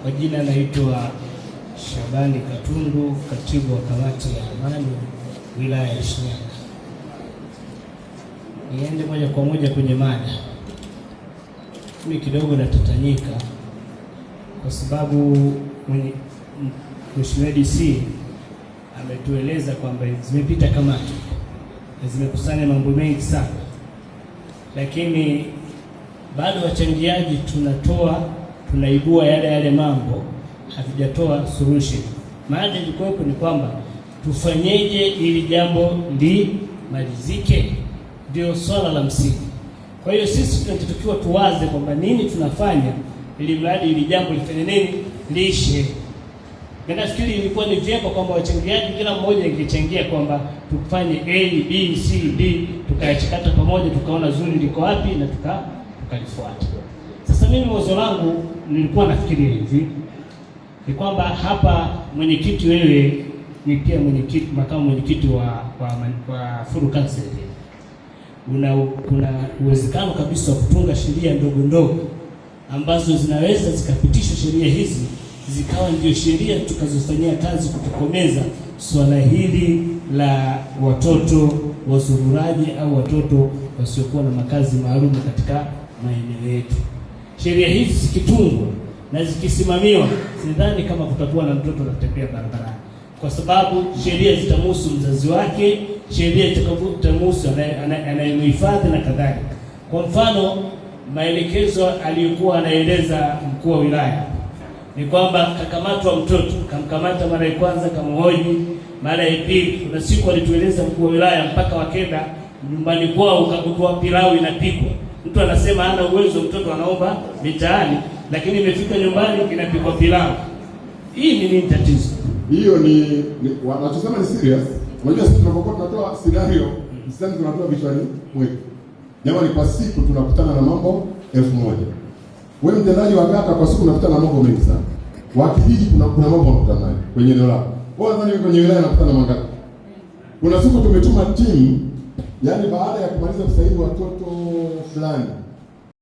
Kwa jina naitwa Shabani Katundu, katibu wa kamati ya amani wilaya ya Shinyanga. Niende moja kwa moja kwenye mada. Mimi kidogo natatanyika kwa sababu Mheshimiwa DC ametueleza kwamba zimepita kamati na zimekusanya mambo mengi sana, lakini bado wachangiaji tunaibua yale mambo, hatujatoa solution. Maana ilikuwepo ni kwamba tufanyeje ili jambo limalizike, ndio swala la msingi. Kwa hiyo sisi tunatakiwa tuwaze kwamba nini tunafanya ili mradi ili jambo lifanye nini, liishe. Nafikiri ilikuwa ni vyema kwamba wachangiaji kila mmoja ingechangia kwamba tufanye A, B, C, D, tukayachakata pamoja, tukaona zuri liko wapi na tukalifuata. Sasa mimi wazo langu nilikuwa nafikiria hivi, ni kwamba hapa mwenyekiti, wewe ni pia mwenyekiti, makamu mwenyekiti wa Full Council, kuna uwezekano kabisa wa kutunga sheria ndogo ndogo ambazo zinaweza zikapitishwa, sheria hizi zikawa ndio sheria tukazofanyia kazi kutokomeza swala hili la watoto wazururaji au watoto wasiokuwa na makazi maalum katika maeneo yetu. Sheria hizi zikitungwa na zikisimamiwa, sidhani kama kutakuwa na mtoto anatembea barabarani, kwa sababu sheria zitamhusu mzazi wake, sheria zitamhusu anayemhifadhi na kadhalika. Kwa mfano, maelekezo aliyokuwa anaeleza mkuu wa wilaya ni kwamba kakamatwa mtoto, kamkamata mara ya kwanza, kamhoji mara ya pili. Kuna siku alitueleza mkuu wa wilaya mpaka wakenda nyumbani kwao ukagundua pilau inapikwa. Mtu anasema hana uwezo, mtoto anaomba mitaani, lakini imefika nyumbani inapikwa pilau. Hii ni nini tatizo? Hiyo ni wanachosema ni serious. Unajua sisi tunapokuwa tunatoa scenario, sisi tunatoa vichwani mwetu. Jamani, kwa siku tunakutana na mambo 1000. Wewe mtendaji wa kata kwa siku unakutana na mambo mengi sana. Wa kijiji kuna mambo unakutana nayo kwenye eneo lako. Wewe nadhani kwenye wilaya unakutana na mangapi? Kuna siku tumetuma timu, yani baada ya kumaliza kusaini watoto fulani